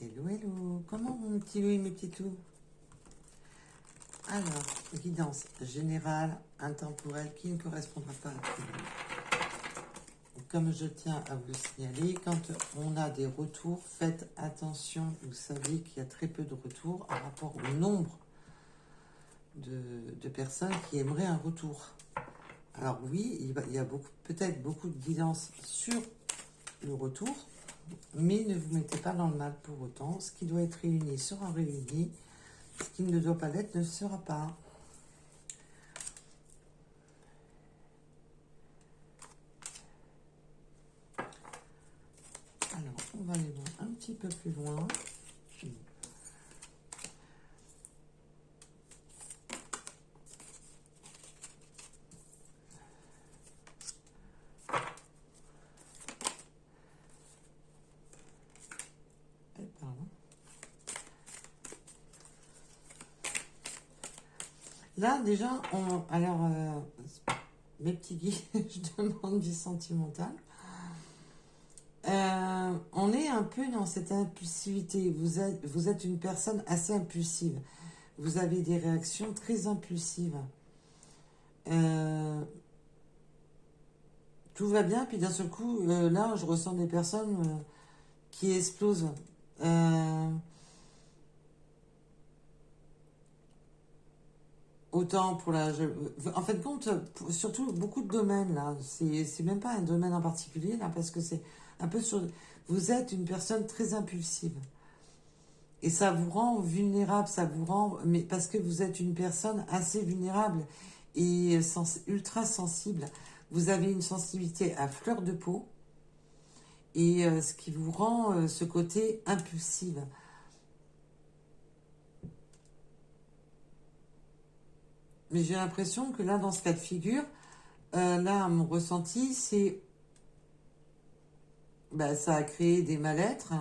Hello, hello. Comment mon petit loup et mes petits loups? Alors, guidance générale, intemporelle, qui ne correspondra pas à tout le monde. Comme je tiens à vous signaler, quand on a des retours, faites attention. Vous savez qu'il y a très peu de retours en rapport au nombre de personnes qui aimeraient un retour. Alors oui, il y a peut-être beaucoup de guidance sur le retour, mais ne vous mettez pas dans le mal pour autant. Ce qui doit être réuni sera réuni. Ce qui ne doit pas l'être ne sera pas. Alors, on va aller voir un petit peu plus loin. Là, déjà, alors, mes petits guides, je demande du sentimental. On est un peu dans cette impulsivité. Vous êtes une personne assez impulsive. Vous avez des réactions très impulsives. Tout va bien, puis d'un seul coup, là, je ressens des personnes qui explosent. Autant pour la... En fait, compte, surtout beaucoup de domaines, là. C'est même pas un domaine en particulier, là, parce que c'est un peu sur... Vous êtes une personne très impulsive. Et ça vous rend vulnérable, ça vous rend... Mais parce que vous êtes une personne assez vulnérable et ultra sensible. Vous avez une sensibilité à fleur de peau. Et ce qui vous rend ce côté impulsive. Mais j'ai l'impression que là, dans ce cas de figure, là, mon ressenti, c'est... Ben, ça a créé des mal-être.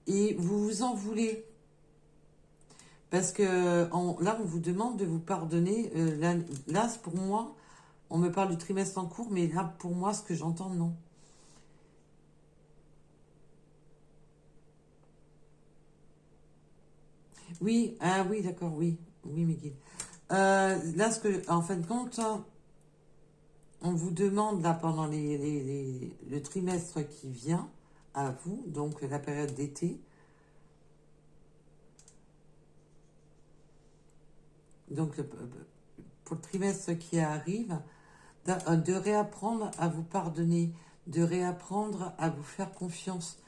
Et vous vous en voulez. Parce que là, on vous demande de vous pardonner. Là, pour moi, on me parle du trimestre en cours, mais là, pour moi, ce que j'entends, non. Oui, ah oui, d'accord, oui. Oui, mes guides. Là, en fin de compte, on vous demande, là, pendant le trimestre qui vient, à vous, donc la période d'été, donc pour le trimestre qui arrive, de réapprendre à vous pardonner, de réapprendre à vous faire confiance,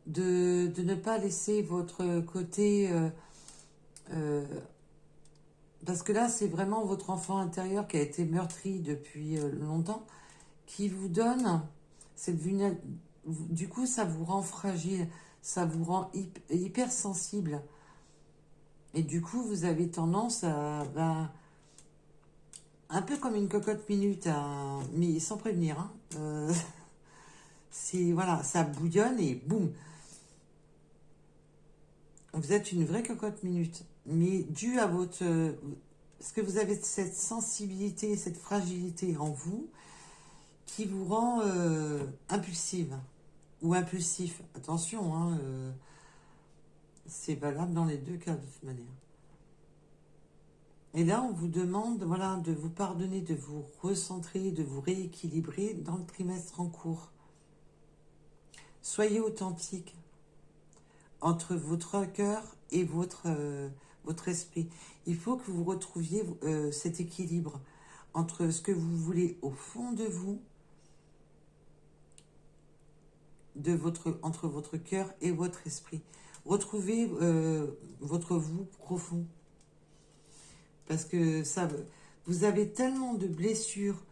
de ne pas laisser votre côté... parce que là, c'est vraiment votre enfant intérieur qui a été meurtri depuis longtemps, qui vous donne cette vulnérabilité. Du coup, ça vous rend fragile, ça vous rend hyper sensible. Et du coup, vous avez tendance à... un peu comme une cocotte minute, mais sans prévenir. Hein. Voilà, ça bouillonne et boum. Vous êtes une vraie cocotte minute. Mais dû à votre... parce que vous avez cette sensibilité, cette fragilité en vous qui vous rend impulsive ou impulsif. Attention, hein, c'est valable dans les deux cas de toute manière. Et là, on vous demande, voilà, de vous pardonner, de vous recentrer, de vous rééquilibrer dans le trimestre en cours. Soyez authentique entre votre cœur et votre esprit. Il faut que vous retrouviez cet équilibre entre ce que vous voulez au fond de vous, entre votre cœur et votre esprit. Retrouvez votre vous profond. Parce que ça, vous avez tellement de blessures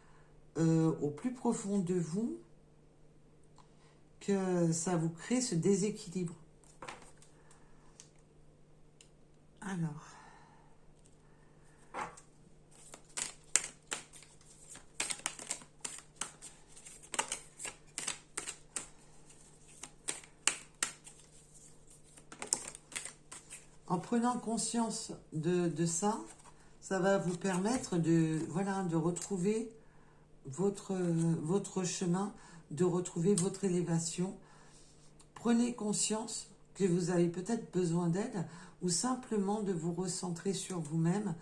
au plus profond de vous que ça vous crée ce déséquilibre. Alors... En prenant conscience de ça, ça va vous permettre de retrouver votre chemin, de retrouver votre élévation Prenez conscience que vous avez peut-être besoin d'aide ou simplement de vous recentrer sur vous-même,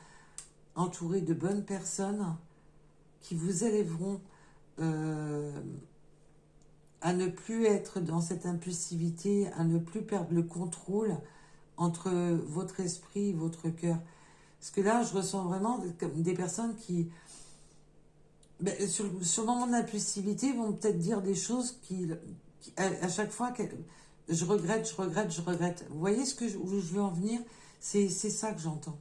entouré de bonnes personnes qui vous élèveront à ne plus être dans cette impulsivité, à ne plus perdre le contrôle entre votre esprit et votre cœur. Parce que là, je ressens vraiment comme des personnes qui, sur le moment d'impulsivité, vont peut-être dire des choses qui à chaque fois, je regrette, je regrette, je regrette. Vous voyez où je veux en venir? C'est ça que j'entends.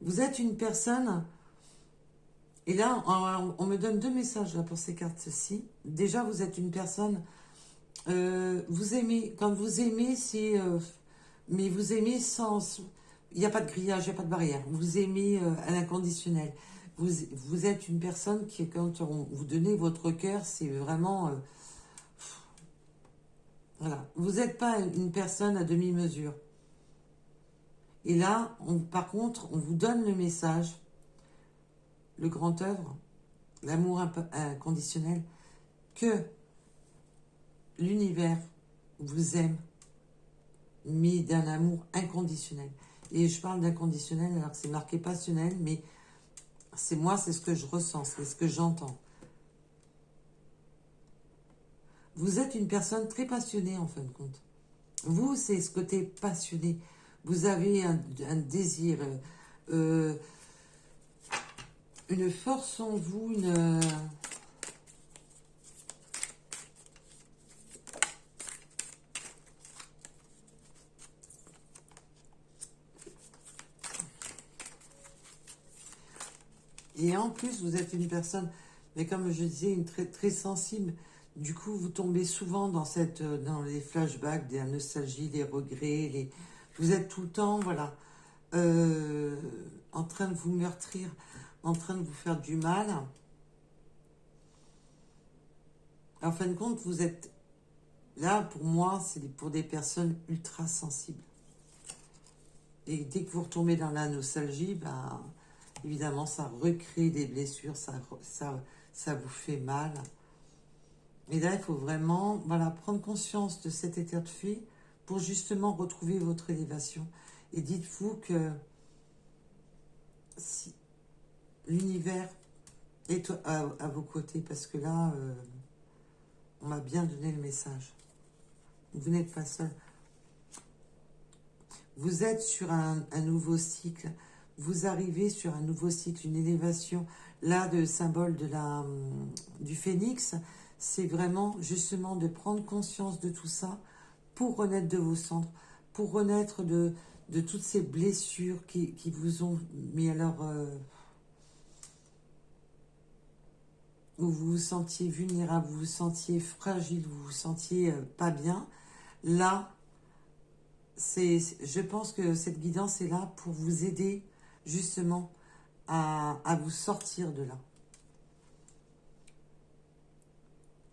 Vous êtes une personne, et là, on me donne deux messages là, pour ces cartes-ci. Déjà, vous êtes une personne, vous aimez, quand vous aimez, c'est... mais vous aimez sans... Il n'y a pas de grillage, il n'y a pas de barrière. Vous aimez à l'inconditionnel. Vous êtes une personne qui, quand vous donnez votre cœur, c'est vraiment... voilà. Vous n'êtes pas une personne à demi-mesure. Et là, par contre, on vous donne le message, le grand œuvre, l'amour inconditionnel, que l'univers vous aime, mais d'un amour inconditionnel. Et je parle d'inconditionnel alors que c'est marqué passionnel, mais c'est moi, c'est ce que je ressens, c'est ce que j'entends. Vous êtes une personne très passionnée en fin de compte. Vous, c'est ce côté passionné. Vous avez un désir, une force en vous, une... Et en plus, vous êtes une personne, mais comme je disais, une très, très sensible. Du coup, vous tombez souvent dans les flashbacks, des nostalgies, les regrets. Vous êtes tout le temps, voilà, en train de vous meurtrir, en train de vous faire du mal. En fin de compte, vous êtes là, pour moi, c'est pour des personnes ultra sensibles. Et dès que vous retombez dans la nostalgie, ben, évidemment, ça recrée des blessures, ça vous fait mal. Et là, il faut vraiment, voilà, prendre conscience de cet état de fait pour justement retrouver votre élévation. Et dites-vous que si l'univers est à vos côtés, parce que là, on m'a bien donné le message. Vous n'êtes pas seul. Vous êtes sur un nouveau cycle. Vous arrivez sur un nouveau cycle, une élévation. Là, le symbole du phénix, c'est vraiment justement de prendre conscience de tout ça pour renaître de vos cendres, pour renaître de toutes ces blessures qui vous ont mis alors... où vous vous sentiez vulnérable, vous vous sentiez fragile, vous vous sentiez pas bien. Là, je pense que cette guidance est là pour vous aider justement à vous sortir de là.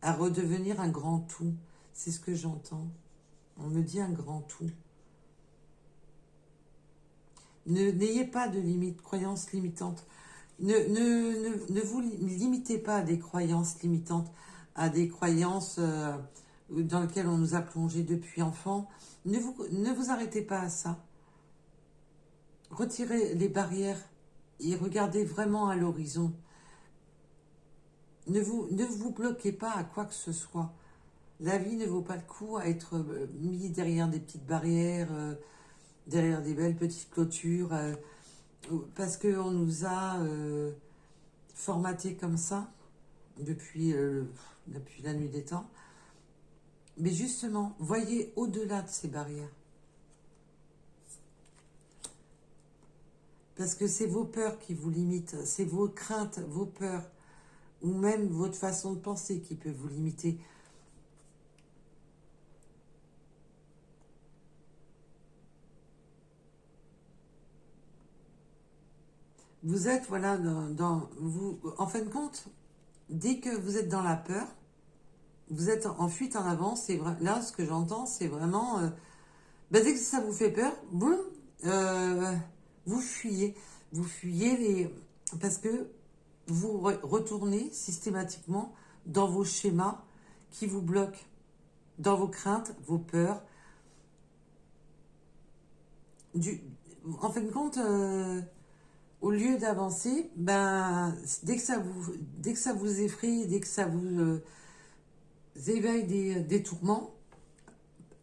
À redevenir un grand tout. C'est ce que j'entends. On me dit un grand tout. N'ayez pas de limites, croyances limitantes. Ne vous limitez pas à des croyances limitantes, à des croyances dans lesquelles on nous a plongé depuis enfant. Ne vous arrêtez pas à ça. Retirez les barrières et regardez vraiment à l'horizon. Ne vous bloquez pas à quoi que ce soit. La vie ne vaut pas le coup à être mis derrière des petites barrières, derrière des belles petites clôtures, parce qu'on nous a formaté comme ça depuis la nuit des temps. Mais justement, voyez au-delà de ces barrières. Parce que c'est vos peurs qui vous limitent, c'est vos craintes, vos peurs, ou même votre façon de penser qui peut vous limiter. Vous êtes, voilà, en fin de compte, dès que vous êtes dans la peur, vous êtes en fuite en avant. C'est vrai, là, ce que j'entends, c'est vraiment... dès que ça vous fait peur, boum, vous fuyez. Vous fuyez parce que vous retournez systématiquement dans vos schémas qui vous bloquent dans vos craintes, vos peurs. En fin de compte, au lieu d'avancer, ben, dès que ça vous effraie, dès que ça vous éveille des tourments,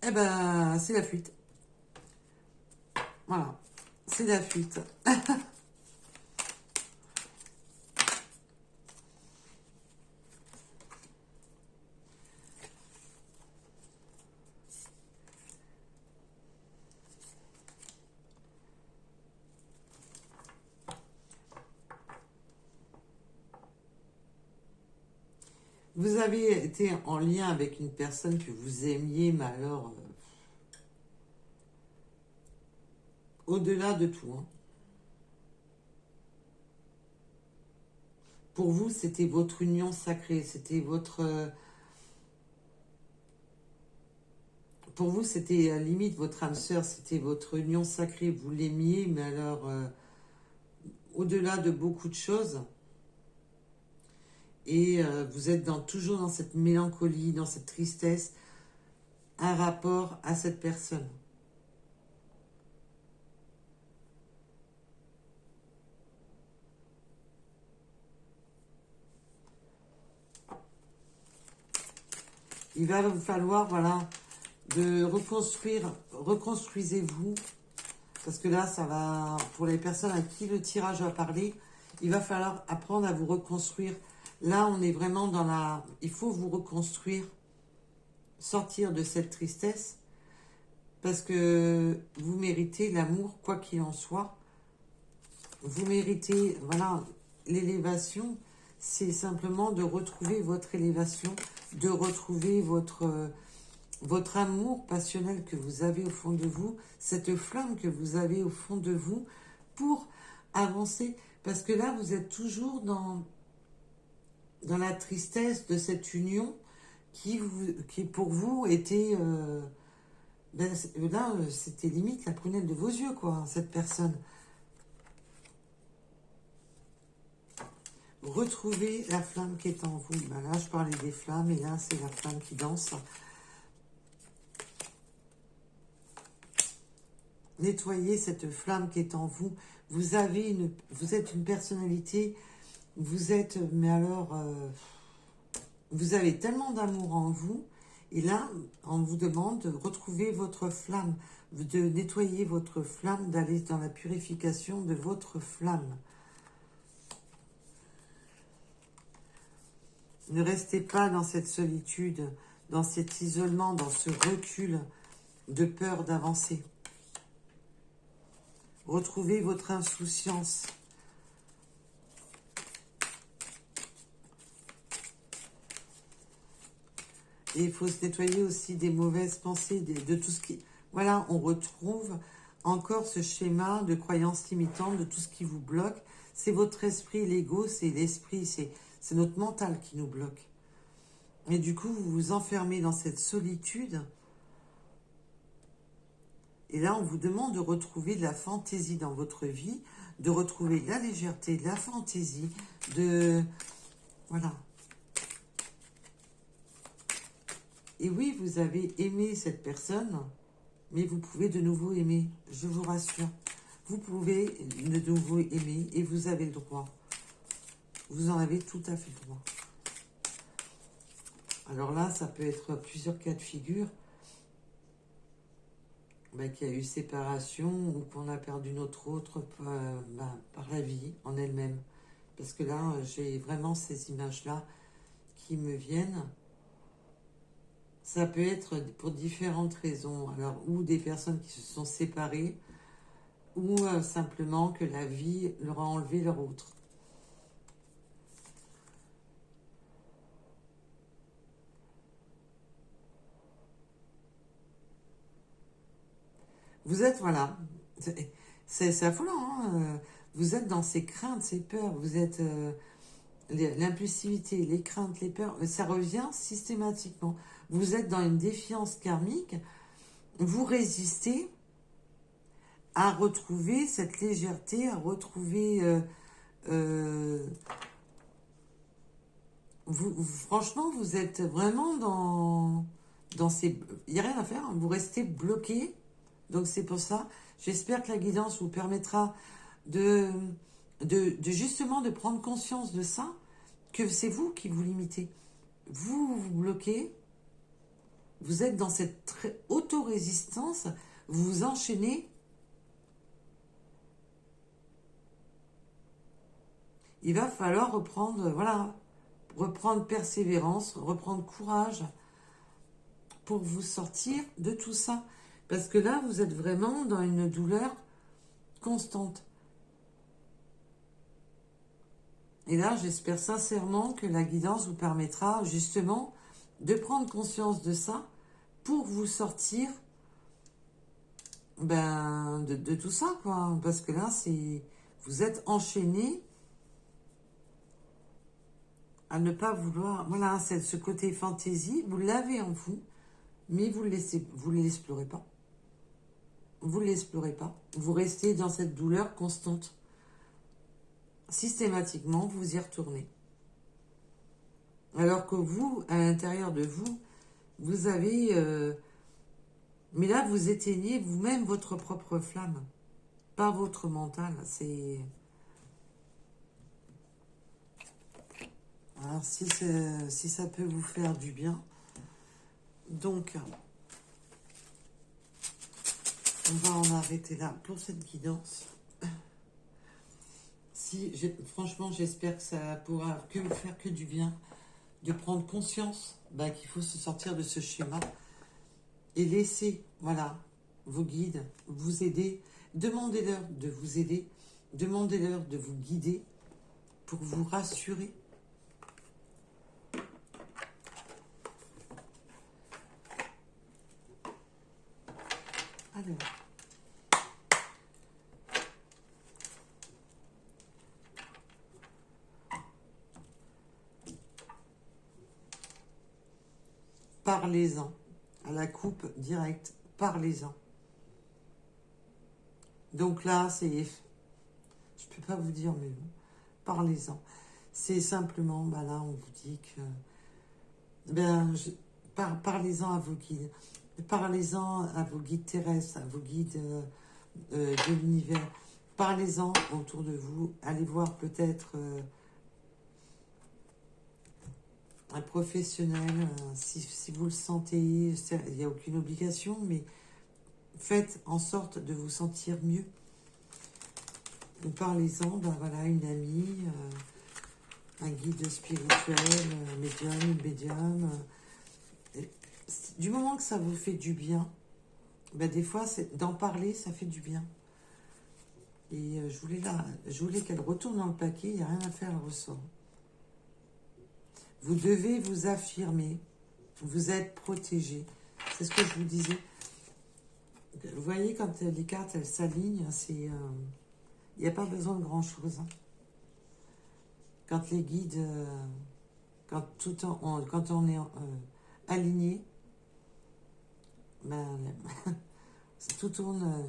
eh ben, c'est la fuite. Voilà, c'est la fuite. Vous avez été en lien avec une personne que vous aimiez, mais alors, au-delà de tout, hein. Pour vous, c'était votre union sacrée, c'était votre... pour vous, c'était limite votre âme sœur, c'était votre union sacrée, vous l'aimiez, mais alors, au-delà de beaucoup de choses, et vous êtes toujours dans cette mélancolie, dans cette tristesse, un rapport à cette personne. Il va vous falloir, voilà, de reconstruire, reconstruisez-vous, parce que là, ça va, pour les personnes à qui le tirage va parler, il va falloir apprendre à vous reconstruire. Là, on est vraiment dans la... Il faut vous reconstruire, sortir de cette tristesse, parce que vous méritez l'amour, quoi qu'il en soit. Vous méritez, voilà, l'élévation, c'est simplement de retrouver votre élévation, de retrouver votre amour passionnel que vous avez au fond de vous, cette flamme que vous avez au fond de vous pour avancer. Parce que là, vous êtes toujours dans la tristesse de cette union qui pour vous était... là, c'était limite la prunelle de vos yeux, quoi, cette personne. Retrouvez la flamme qui est en vous. Ben là, je parlais des flammes, et là, c'est la flamme qui danse. Nettoyez cette flamme qui est en vous. Vous êtes une personnalité, vous êtes, mais alors, vous avez tellement d'amour en vous, et là, on vous demande de retrouver votre flamme, de nettoyer votre flamme, d'aller dans la purification de votre flamme. Ne restez pas dans cette solitude, dans cet isolement, dans ce recul de peur d'avancer. Retrouvez votre insouciance. Et il faut se nettoyer aussi des mauvaises pensées, de tout ce qui... Voilà, on retrouve encore ce schéma de croyances limitantes, de tout ce qui vous bloque. C'est votre esprit, l'ego, c'est l'esprit, c'est notre mental qui nous bloque. Et du coup, vous vous enfermez dans cette solitude. Et là, on vous demande de retrouver de la fantaisie dans votre vie, de retrouver de la légèreté, de la fantaisie, de... Voilà. Et oui, vous avez aimé cette personne, mais vous pouvez de nouveau aimer, je vous rassure. Vous pouvez de nouveau aimer et vous avez le droit. Vous en avez tout à fait le droit. Alors là, ça peut être plusieurs cas de figure. Qu'il y a eu séparation ou qu'on a perdu notre autre par la vie en elle-même. Parce que là, j'ai vraiment ces images-là qui me viennent. Ça peut être pour différentes raisons. Alors, ou des personnes qui se sont séparées, ou simplement que la vie leur a enlevé leur autre. Vous êtes, voilà, c'est affolant, hein. Vous êtes dans ces craintes, ces peurs, vous êtes l'impulsivité, les craintes, les peurs, ça revient systématiquement. Vous êtes dans une défiance karmique, vous résistez à retrouver cette légèreté, à retrouver Franchement, vous êtes vraiment dans ces... Il n'y a rien à faire, hein. Vous restez bloqué. Donc c'est pour ça. J'espère que la guidance vous permettra de, de justement de prendre conscience de ça, que c'est vous qui vous limitez. Vous vous bloquez, vous êtes dans cette auto-résistance, vous vous enchaînez. Il va falloir reprendre, voilà, reprendre persévérance, reprendre courage pour vous sortir de tout ça. Parce que là, vous êtes vraiment dans une douleur constante. Et là, j'espère sincèrement que la guidance vous permettra justement de prendre conscience de ça pour vous sortir de tout ça, quoi. Parce que là, vous êtes enchaîné à ne pas vouloir... Voilà, ce côté fantaisie, vous l'avez en vous, mais vous ne l'explorez pas. Vous ne l'explorez pas. Vous restez dans cette douleur constante. Systématiquement, vous y retournez. Alors que vous, à l'intérieur de vous, vous avez... mais là, vous éteignez vous-même votre propre flamme. Pas votre mental. C'est... Alors, si ça peut vous faire du bien. Donc, on va en arrêter là pour cette guidance. Franchement, j'espère que ça pourra que vous faire que du bien, de prendre conscience qu'il faut se sortir de ce schéma et laisser, voilà, vos guides vous aider. Demandez-leur de vous aider, demandez-leur de vous guider pour vous rassurer. Alors, parlez-en. À la coupe directe, parlez-en. Donc là, je peux pas vous dire mieux. Parlez-en. C'est simplement, là, on vous dit que, parlez-en à vos guides. Parlez-en à vos guides terrestres, à vos guides de l'univers. Parlez-en autour de vous. Allez voir peut-être un professionnel, si vous le sentez. Il n'y a aucune obligation, mais faites en sorte de vous sentir mieux. Parlez-en, voilà, une amie, un guide spirituel, un médium, une médium. Du moment que ça vous fait du bien, des fois, d'en parler, ça fait du bien. Et je voulais qu'elle retourne dans le paquet, il n'y a rien à faire, elle ressort. Vous devez vous affirmer, vous êtes protégé. C'est ce que je vous disais. Vous voyez, quand les cartes, elles s'alignent, il n'y a pas besoin de grand-chose. Quand les guides, quand on est aligné, tout tourne.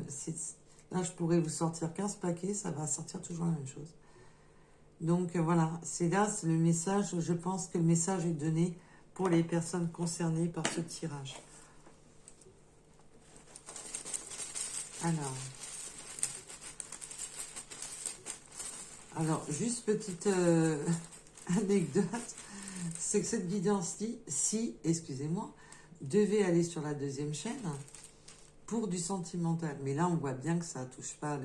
Là, je pourrais vous sortir 15 paquets, ça va sortir toujours la même chose. Donc voilà, c'est le message. Je pense que le message est donné pour les personnes concernées par ce tirage. Alors, juste petite anecdote, c'est que cette guidance-ci, excusez-moi, devait aller sur la deuxième chaîne pour du sentimental. Mais là, on voit bien que ça touche pas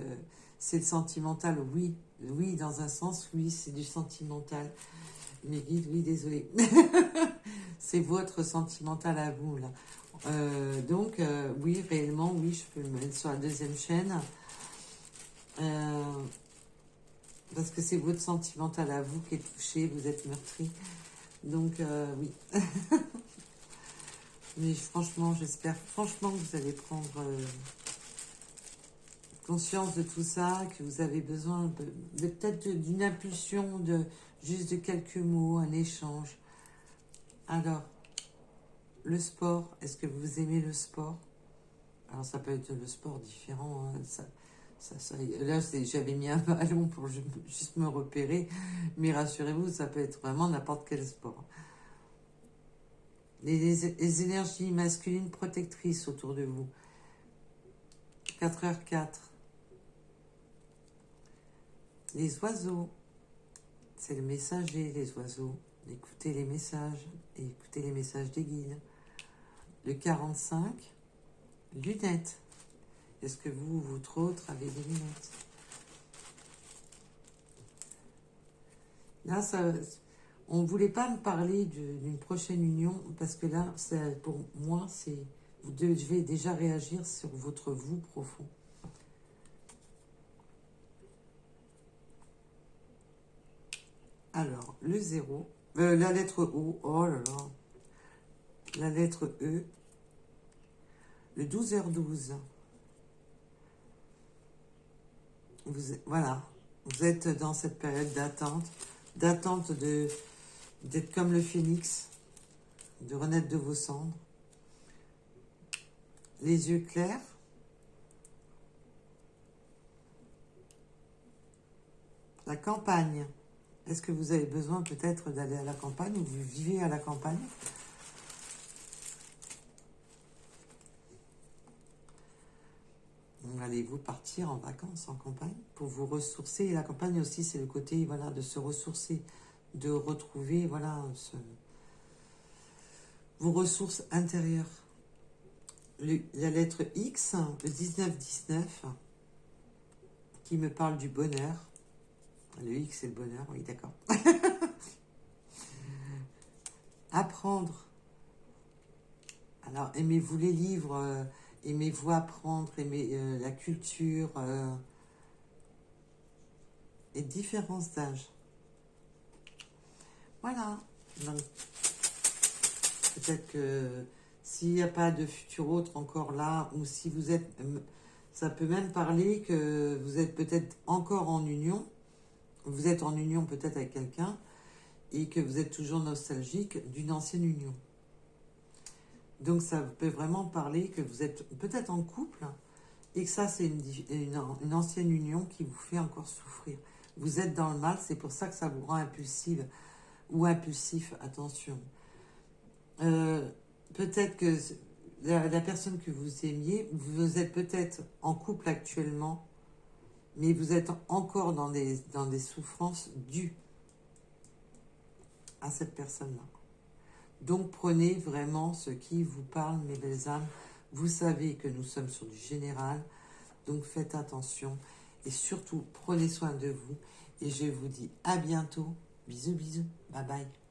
c'est le sentimental, oui. Oui, dans un sens, oui, c'est du sentimental. Mes guides, oui, désolé. C'est votre sentimental à vous, là. Donc, oui, réellement, oui, je peux me mettre sur la deuxième chaîne. Parce que c'est votre sentimental à vous qui est touché, vous êtes meurtri. Donc, oui. Mais franchement, j'espère franchement que vous allez prendre conscience de tout ça, que vous avez besoin peut-être d'une impulsion, juste de quelques mots, un échange. Alors, le sport, est-ce que vous aimez le sport? Alors, ça peut être le sport différent, hein, Là, j'avais mis un ballon pour juste me repérer, mais rassurez-vous, ça peut être vraiment n'importe quel sport. Les énergies masculines protectrices autour de vous. 4h04. Les oiseaux. C'est le messager, les oiseaux. Écoutez les messages. Et écoutez les messages des guides. Le 45. Lunettes. Est-ce que vous autres, avez des lunettes? Là, on ne voulait pas me parler d'une prochaine union, parce que là, pour moi, vous devez déjà réagir sur votre vous profond. Alors, le 0, la lettre O, oh là là, la lettre E, le 12h12. Voilà, vous êtes dans cette période d'attente d'être comme le phénix, de renaître de vos cendres. Les yeux clairs. La campagne. Est-ce que vous avez besoin peut-être d'aller à la campagne ou vous vivez à la campagne? Allez-vous partir en vacances en campagne pour vous ressourcer? Et la campagne aussi, c'est le côté, voilà, de se ressourcer, de retrouver, voilà, vos ressources intérieures. La lettre X, le 19-19, qui me parle du bonheur. Le X, c'est le bonheur, oui, d'accord. Apprendre. Alors, aimez-vous les livres, aimez-vous apprendre, aimez la culture et différence d'âge. Voilà. Donc, peut-être que s'il n'y a pas de futur autre encore là, ou si vous êtes... Ça peut même parler que vous êtes peut-être encore en union. Vous êtes en union peut-être avec quelqu'un et que vous êtes toujours nostalgique d'une ancienne union. Donc ça peut vraiment parler que vous êtes peut-être en couple et que ça c'est une ancienne union qui vous fait encore souffrir. Vous êtes dans le mal, c'est pour ça que ça vous rend impulsive ou impulsif, attention. Peut-être que la personne que vous aimiez, vous êtes peut-être en couple actuellement, mais vous êtes encore dans des souffrances dues à cette personne-là. Donc prenez vraiment ce qui vous parle, mes belles âmes. Vous savez que nous sommes sur du général, donc faites attention et surtout prenez soin de vous. Et je vous dis à bientôt. Bisous, bisous. Bye bye.